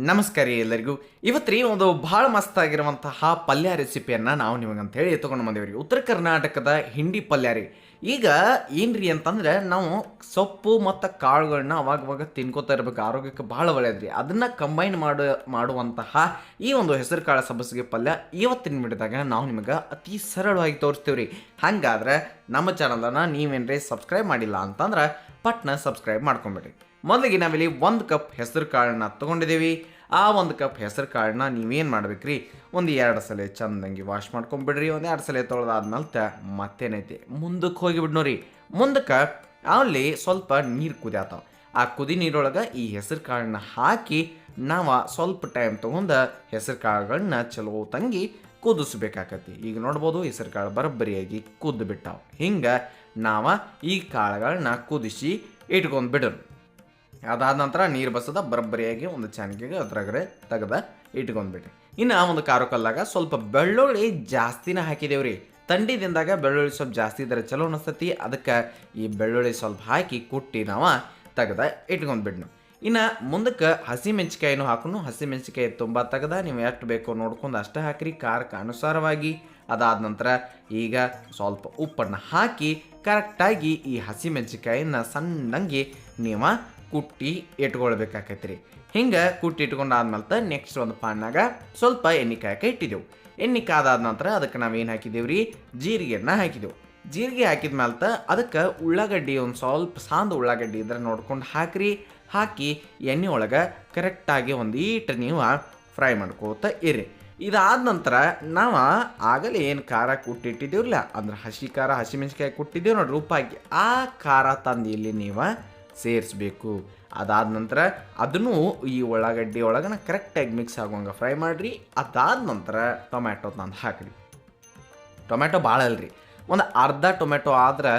ನಮಸ್ಕಾರ ರೀ ಎಲ್ಲರಿಗೂ. ಇವತ್ತು ರೀ ಒಂದು ಭಾಳ ಮಸ್ತಾಗಿರುವಂತಹ ಪಲ್ಯ ರೆಸಿಪಿಯನ್ನು ನಾವು ನಿಮಗಂತ ಹೇಳಿ ತೊಗೊಂಡು ಬಂದೇವ್ರಿ. ಉತ್ತರ ಕರ್ನಾಟಕದ ಹಿಂಡಿ ಪಲ್ಯ ರೀ. ಈಗ ಏನ್ರಿ ಅಂತಂದ್ರೆ ನಾವು ಸೊಪ್ಪು ಮತ್ತು ಕಾಳುಗಳನ್ನ ಅವಾಗವಾಗ ತಿನ್ಕೋತಾ ಇರ್ಬೇಕು, ಆರೋಗ್ಯಕ್ಕೆ ಭಾಳ ಒಳ್ಳೇದ್ರಿ. ಅದನ್ನು ಕಂಬೈನ್ ಮಾಡುವಂತಹ ಈ ಒಂದು ಹೆಸರು ಕಾಳು ಸಬ್ಬಸಿಗೆ ಪಲ್ಯ ಇವತ್ತಿನ ವಿಡಿಯೋದಾಗ ನಾವು ನಿಮಗೆ ಅತಿ ಸರಳವಾಗಿ ತೋರಿಸ್ತೀವಿ ರೀ. ಹಾಗಾದ್ರೆ ನಮ್ಮ ಚಾನಲನ್ನು ನೀವೇನ್ರಿ ಸಬ್ಸ್ಕ್ರೈಬ್ ಮಾಡಿಲ್ಲ ಅಂತಂದ್ರೆ ಪಟ್ನ ಸಬ್ಸ್ಕ್ರೈಬ್ ಮಾಡ್ಕೊಂಬಿಡ್ರಿ. ಮೊದಲಿಗೆ ನಾವಿಲ್ಲಿ 1 ಕಪ್ ಹೆಸರು ಕಾಳನ್ನ ತೊಗೊಂಡಿದ್ದೀವಿ. ಆ 1 ಕಪ್ ಹೆಸರು ಕಾಳನ್ನ ನೀವೇನು ಮಾಡ್ಬೇಕ್ರಿ, ಒಂದು 2 ಸಲ ಚಂದಂಗಿ ವಾಶ್ ಮಾಡ್ಕೊಂಬಿಡ್ರಿ. ಒಂದು 2 ಸಲ ತೊಳೆದಾದ್ಮೇಲೆ ಮತ್ತೇನೈತಿ ಮುಂದಕ್ಕೆ ಹೋಗಿಬಿಡ್ನೋರಿ. ಮುಂದಕ್ಕೆ ಅಲ್ಲಿ ಸ್ವಲ್ಪ ನೀರು ಕುದಿಯತ್ತಾವ. ಆ ಕುದಿ ನೀರೊಳಗೆ ಈ ಹೆಸರು ಕಾಳನ್ನ ಹಾಕಿ ನಾವು ಸ್ವಲ್ಪ ಟೈಮ್ ತೊಗೊಂಡು ಹೆಸರು ಕಾಳುಗಳನ್ನ ಚಲೋ ತಂಗಿ ಕುದಿಸ್ಬೇಕಾಕತಿ. ಈಗ ನೋಡ್ಬೋದು ಹೆಸರು ಕಾಳು ಬರೋಬ್ಬರಿಯಾಗಿ ಕುದ್ದು ಬಿಟ್ಟಾವ. ಹಿಂಗೆ ನಾವು ಈ ಕಾಳುಗಳನ್ನ ಕುದಿಸಿ ಇಟ್ಕೊಂಡು ಬಿಡೋಣ. ಅದಾದ ನಂತರ ನೀರು ಬಸದ ಬರೋಬ್ಬರಿಯಾಗಿ ಒಂದು ಚಾನಿಕೆಗೆ ಅದ್ರಾಗ್ರೆ ತೆಗೆದ ಇಟ್ಕೊಂಡ್ಬಿಟ್ರಿ. ಇನ್ನು ಒಂದು ಖಾರ ಕಲ್ಲಾಗ ಸ್ವಲ್ಪ ಬೆಳ್ಳುಳ್ಳಿ ಜಾಸ್ತಿನ ಹಾಕಿದೇವ್ರಿ. ಥಂಡಿದಿಂದಾಗ ಬೆಳ್ಳುಳ್ಳಿ ಸ್ವಲ್ಪ ಜಾಸ್ತಿ ಇದ್ದರೆ ಚಲೋ ಅನಿಸ್ತತಿ. ಅದಕ್ಕೆ ಈ ಬೆಳ್ಳುಳ್ಳಿ ಸ್ವಲ್ಪ ಹಾಕಿ ಕುಟ್ಟಿ ನಾವು ತೆಗೆದ ಇಟ್ಕೊಂಡ್ಬಿಡ್ನು. ಇನ್ನು ಮುಂದಕ್ಕೆ ಹಸಿಮೆಣ್ಸಿಕಾಯಿನೂ ಹಾಕೊಂಡು ಹಸಿಮೆಣ್ಸಿಕಾಯಿ ತುಂಬ ತೆಗೆದ ನೀವು ಎಷ್ಟು ಬೇಕೋ ನೋಡ್ಕೊಂಡು ಅಷ್ಟೇ ಹಾಕಿರಿ ಖಾರಕ್ಕೆ ಅನುಸಾರವಾಗಿ. ಅದಾದ ನಂತರ ಈಗ ಸ್ವಲ್ಪ ಉಪ್ಪನ್ನು ಹಾಕಿ ಕರೆಕ್ಟಾಗಿ ಈ ಹಸಿಮೆಣ್ಸಿಕಾಯಿನ ಸಣ್ಣಂಗೆ ನೀವು ಕುಟ್ಟಿ ಇಟ್ಕೊಳ್ಬೇಕಾಕೈತ್ರಿ. ಹಿಂಗೆ ಕುಟ್ಟಿ ಇಟ್ಕೊಂಡಾದ್ಮೇಲೆ ನೆಕ್ಸ್ಟ್ ಒಂದು ಪಾನ್ನಾಗ ಸ್ವಲ್ಪ ಎಣ್ಣೆ ಕಾಯಕ್ಕೆ ಇಟ್ಟಿದ್ದೆವು. ಎಣ್ಣೆ ಕಾದಾದ ನಂತರ ಅದಕ್ಕೆ ನಾವೇನು ಹಾಕಿದ್ದೇವ್ರಿ, ಜೀರಿಗೆನ ಹಾಕಿದೆವು. ಜೀರಿಗೆ ಹಾಕಿದ ಮೇಲೆ ಅದಕ್ಕೆ ಉಳ್ಳಾಗಡ್ಡಿ ಒಂದು ಸ್ವಲ್ಪ ಸಾಂದು ಉಳ್ಳಾಗಡ್ಡಿ ಇದ್ರೆ ನೋಡ್ಕೊಂಡು ಹಾಕಿರಿ. ಹಾಕಿ ಎಣ್ಣೆ ಒಳಗೆ ಕರೆಕ್ಟಾಗಿ ಒಂದು ಈಟು ನೀವು ಫ್ರೈ ಮಾಡ್ಕೋತ ಇರಿ. ಇದಾದ ನಂತರ ನಾವು ಆಗಲೇ ಏನು ಖಾರ ಕುಟ್ಟಿಟ್ಟಿದ್ದೀವ್ರಲ್ಲ, ಅಂದ್ರೆ ಹಸಿ ಖಾರ ಹಸಿಮೆಣ್ಸಿಕಾಯಿ ಕುಟ್ಟಿದ್ದೀವಿ ನೋಡ್ರಿ ಉಪ್ಪಾಕಿ, ಆ ಖಾರ ತಂದು ಇಲ್ಲಿ ನೀವು ಸೇರಿಸ್ಬೇಕು. ಅದಾದ ನಂತರ ಅದನ್ನು ಈ ಉಳ್ಳಾಗಡ್ಡಿ ಒಳಗನ ಕರೆಕ್ಟಾಗಿ ಮಿಕ್ಸ್ ಆಗುವಂಗೆ ಫ್ರೈ ಮಾಡಿರಿ. ಅದಾದ ನಂತರ ಟೊಮ್ಯಾಟೊ ತಂದು ಹಾಕಿರಿ. ಟೊಮ್ಯಾಟೊ ಭಾಳ ಅಲ್ರಿ, ಒಂದು ಅರ್ಧ ಟೊಮೆಟೊ ಆದ್ರೆ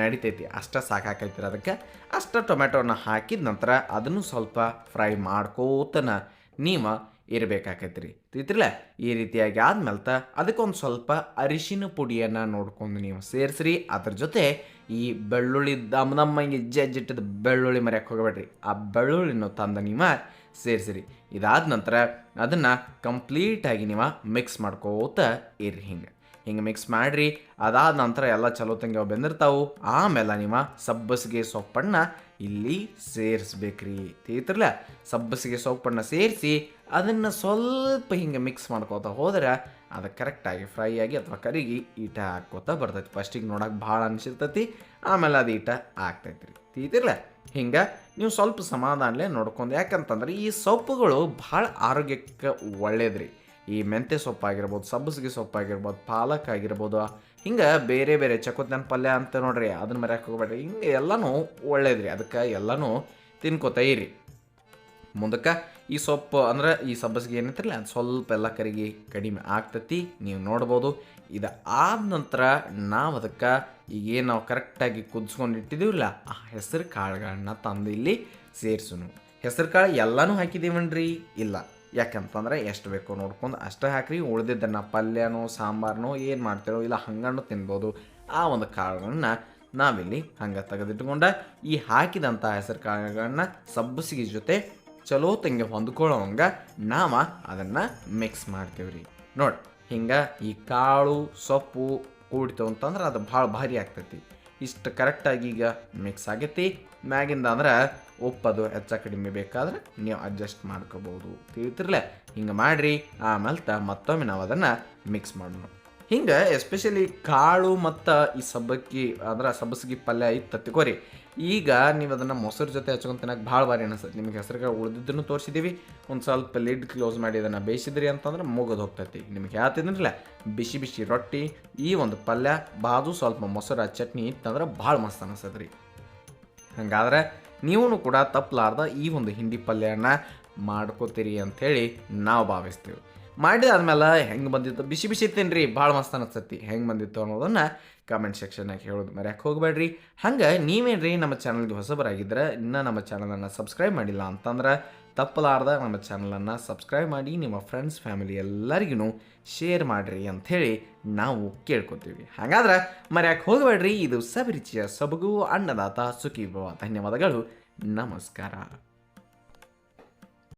ನಡಿತೈತಿ, ಅಷ್ಟೇ ಸಾಕಾಕೈತಿರಿ. ಅದಕ್ಕೆ ಅಷ್ಟು ಟೊಮೆಟೊನ ಹಾಕಿದ ನಂತರ ಅದನ್ನು ಸ್ವಲ್ಪ ಫ್ರೈ ಮಾಡ್ಕೋತನ ನೀವು ಇರಬೇಕಾಕೈತ್ರಿ. ತಿಳ್ತಿರಲ್ಲ, ಈ ರೀತಿಯಾಗಿ ಆದ್ಮೇಲೆ ಅದಕ್ಕೊಂದು ಸ್ವಲ್ಪ ಅರಿಶಿನ ಪುಡಿಯನ್ನು ನೋಡ್ಕೊಂಡು ನೀವು ಸೇರಿಸ್ರಿ. ಅದ್ರ ಜೊತೆ ಈ ಬೆಳ್ಳುಳ್ಳಿ ದಮ್ಮ ಹಿಂಗೆ ಜಜ್ಜಿಟ್ಟದ ಬೆಳ್ಳುಳ್ಳಿ ಮರ್ಯಾಕೆ ಹೋಗಬೇಡ್ರಿ, ಆ ಬೆಳ್ಳುಳ್ಳಿನೂ ತಂದು ನೀವು ಸೇರಿಸಿರಿ. ಇದಾದ ನಂತರ ಅದನ್ನು ಕಂಪ್ಲೀಟಾಗಿ ನೀವು ಮಿಕ್ಸ್ ಮಾಡ್ಕೋತ ಇರ್ರಿ. ಹಿಂಗೆ ಮಿಕ್ಸ್ ಮಾಡಿರಿ. ಅದಾದ ನಂತರ ಎಲ್ಲ ಚಲೋ ತಂಗಿ ಅವು ಬೆಂದಿರ್ತಾವು. ಆಮೇಲೆ ನೀವು ಸಬ್ಬಸಿಗೆ ಸೊಪ್ಪನ್ನು ಇಲ್ಲಿ ಸೇರಿಸ್ಬೇಕ್ರಿ. ತಿಳಿತಿರಲ್ಲ, ಸಬ್ಬಸಿಗೆ ಸೊಪ್ಪನ್ನು ಸೇರಿಸಿ ಅದನ್ನು ಸ್ವಲ್ಪ ಹಿಂಗೆ ಮಿಕ್ಸ್ ಮಾಡ್ಕೋತ ಹೋದ್ರೆ ಅದು ಕರೆಕ್ಟಾಗಿ ಫ್ರೈ ಆಗಿ ಅಥವಾ ಕರಿಗಿ ಈಟ ಹಾಕ್ಕೋತ ಬರ್ತೈತಿ. ಫಸ್ಟಿಗೆ ನೋಡೋಕೆ ಭಾಳ ಅನಿಸಿರ್ತೈತಿ, ಆಮೇಲೆ ಅದು ಈಟ ಆಗ್ತೈತಿ ರೀ. ತಿಳಿತಿರಲ್ಲ, ಹಿಂಗೆ ನೀವು ಸ್ವಲ್ಪ ಸಮಾಧಾನಲೇ ನೋಡ್ಕೊಂಡು. ಯಾಕಂತಂದ್ರೆ ಈ ಸೊಪ್ಪುಗಳು ಭಾಳ ಆರೋಗ್ಯಕ್ಕೆ ಒಳ್ಳೇದ್ರಿ. ಈ ಮೆಂತ್ಯ ಸೊಪ್ಪಾಗಿರ್ಬೋದು, ಸಬ್ಬಸಿಗೆ ಸೊಪ್ಪಾಗಿರ್ಬೋದು, ಪಾಲಕ್ ಆಗಿರ್ಬೋದು, ಹಿಂಗೆ ಬೇರೆ ಬೇರೆ ಚಕೋತನ ಪಲ್ಯ ಅಂತ ನೋಡ್ರಿ, ಅದನ್ನ ಮರ್ಯಾಕೆ ಹೋಗ್ಬೇಡ್ರಿ. ಹಿಂಗೆ ಎಲ್ಲನೂ ಒಳ್ಳೇದ್ರಿ. ಅದಕ್ಕೆ ಎಲ್ಲನೂ ತಿನ್ಕೋತ ಇರಿ. ಮುಂದಕ್ಕೆ ಈ ಸೊಪ್ಪು ಅಂದ್ರೆ ಈ ಸಬ್ಬಸಿಗೆ ಏನೈತಿರಲ್ಲ ಅದು ಸ್ವಲ್ಪ ಎಲ್ಲ ಕರಿಗೆ ಕಡಿಮೆ ಆಗ್ತತಿ, ನೀವು ನೋಡ್ಬೋದು. ಇದು ಆದ ನಂತರ ನಾವು ಅದಕ್ಕೆ ಈಗೇನು ನಾವು ಕರೆಕ್ಟಾಗಿ ಕುದಿಸ್ಕೊಂಡು ಇಟ್ಟಿದ್ದೀವಲ್ಲ ಆ ಹೆಸರು ಕಾಳುಗಳನ್ನ ತಂದು ಇಲ್ಲಿ ಸೇರಿಸುನು. ಹೆಸರು ಕಾಳು ಎಲ್ಲನೂ ಹಾಕಿದ್ದೀವನ್ರಿ ಇಲ್ಲ, ಯಾಕಂತಂದ್ರೆ ಎಷ್ಟು ಬೇಕೋ ನೋಡ್ಕೊಂಡು ಅಷ್ಟೇ ಹಾಕಿರಿ. ಉಳಿದಿದ್ದನ್ನು ಪಲ್ಯನೋ ಸಾಂಬಾರನೋ ಏನು ಮಾಡ್ತಿರೋ ಇಲ್ಲ ಹಂಗನ್ನು ತಿನ್ಬೋದು. ಆ ಒಂದು ಕಾಳುಗಳನ್ನ ನಾವಿಲ್ಲಿ ಹಂಗೆ ತೆಗೆದಿಟ್ಕೊಂಡ ಈ ಹಾಕಿದಂಥ ಹೆಸರು ಕಾಳುಗಳನ್ನ ಸಬ್ಬಸಿಗೆ ಜೊತೆ ಚಲೋ ತಂಗೆ ಹೊಂದ್ಕೊಳ್ಳೋವಂಗೆ ನಾವು ಅದನ್ನು ಮಿಕ್ಸ್ ಮಾಡ್ತೀವಿ ರೀ. ನೋಡಿ, ಹಿಂಗೆ ಈ ಕಾಳು ಸೊಪ್ಪು ಕೂಡಿತು ಅಂತಂದ್ರೆ ಅದು ಭಾಳ ಭಾರಿ ಆಗ್ತೈತಿ. ಇಷ್ಟು ಕರೆಕ್ಟಾಗಿ ಈಗ ಮಿಕ್ಸ್ ಆಗೈತಿ. ಮ್ಯಾಗಿಂದ ಅಂದ್ರೆ ಉಪ್ಪದು ಹೆಚ್ಚ ಕಡಿಮೆ ಬೇಕಾದ್ರೆ ನೀವು ಅಡ್ಜಸ್ಟ್ ಮಾಡ್ಕೋಬೋದು. ತಿಳಿತಿರ್ಲೆ, ಹಿಂಗೆ ಮಾಡಿರಿ. ಆಮೇಲೆ ಮತ್ತೊಮ್ಮೆ ನಾವು ಅದನ್ನು ಮಿಕ್ಸ್ ಮಾಡೋಣ. ಹಿಂಗೆ ಎಸ್ಪೆಷಲಿ ಕಾಳು ಮತ್ತು ಈ ಸಬ್ಬಸಿಗೆ ಪಲ್ಯ ಇತ್ತು ತಗೋರಿ. ಈಗ ನೀವು ಅದನ್ನು ಮೊಸರು ಜೊತೆ ಹಚ್ಕೊಂಡು ತಿನ್ನಕ್ಕೆ ಭಾಳ ಭಾರಿ ಅನಿಸ್ತೈತಿ. ನಿಮಗೆ ಹೆಸರುಗಳು ಉಳಿದಿದ್ದನ್ನು ತೋರಿಸಿದ್ದೀವಿ. ಒಂದು ಸ್ವಲ್ಪ ಲಿಡ್ ಕ್ಲೋಸ್ ಮಾಡಿ ಅದನ್ನು ಬೇಯಿಸಿದ್ರಿ ಅಂತಂದ್ರೆ ಮುಗಿದು ಹೋಗ್ತೈತಿ. ನಿಮಗೆ ಹೇಳ್ತಿದ್ರಲ್ಲ, ಬಿಸಿ ಬಿಸಿ ರೊಟ್ಟಿ ಈ ಒಂದು ಪಲ್ಯ ಬಾಜು ಸ್ವಲ್ಪ ಮೊಸರು ಚಟ್ನಿ ಇತ್ತಂದ್ರೆ ಭಾಳ ಮಸ್ತ್ ಅನಿಸ್ತದೆ ರೀ. ಹಾಗಾದ್ರೆ ನೀವು ಕೂಡ ತಪ್ಪಲಾರ್ದ ಈ ಒಂದು ಹಿಂಡಿ ಪಲ್ಯನ ಮಾಡ್ಕೋತೀರಿ ಅಂಥೇಳಿ ನಾವು ಭಾವಿಸ್ತೀವಿ. ಮಾಡಿದಾದ್ಮೇಲೆ ಹೆಂಗೆ ಬಂದಿತ್ತು, ಬಿಸಿ ಬಿಸಿ ತಿನ್ನಿರಿ, ಭಾಳ ಮಸ್ತ್ ಅನಿಸ್ತತಿ. ಹೆಂಗೆ ಬಂದಿತ್ತು ಅನ್ನೋದನ್ನು ಕಮೆಂಟ್ ಸೆಕ್ಷನ್ನಾಗ ಹೇಳೋದು ಮರ್ಯಾಕೆ ಹೋಗಬೇಡ್ರಿ. ಹಂಗೆ ನೀವೇನ್ರಿ ನಮ್ಮ ಚಾನಲ್ಗೆ ಹೊಸಬರಾಗಿದ್ದರೆ ಇನ್ನೂ ನಮ್ಮ ಚಾನಲನ್ನು ಸಬ್ಸ್ಕ್ರೈಬ್ ಮಾಡಿಲ್ಲ ಅಂತಂದ್ರೆ ತಪ್ಪಲಾರ್ದ ನಮ್ಮ ಚಾನಲನ್ನು ಸಬ್ಸ್ಕ್ರೈಬ್ ಮಾಡಿ ನಿಮ್ಮ ಫ್ರೆಂಡ್ಸ್ ಫ್ಯಾಮಿಲಿ ಎಲ್ಲರಿಗೂ ಶೇರ್ ಮಾಡಿರಿ ಅಂಥೇಳಿ ನಾವು ಕೇಳ್ಕೊತೀವಿ. ಹಾಗಾದ್ರೆ ಮರ್ಯಾಕೆ ಹೋಗಬೇಡ್ರಿ. ಇದು ಸವಿರುಚಿಯ ಸೊಬಗು ಅನ್ನದಾತ ಸುಖಿ ಭವ. ಧನ್ಯವಾದಗಳು, ನಮಸ್ಕಾರ.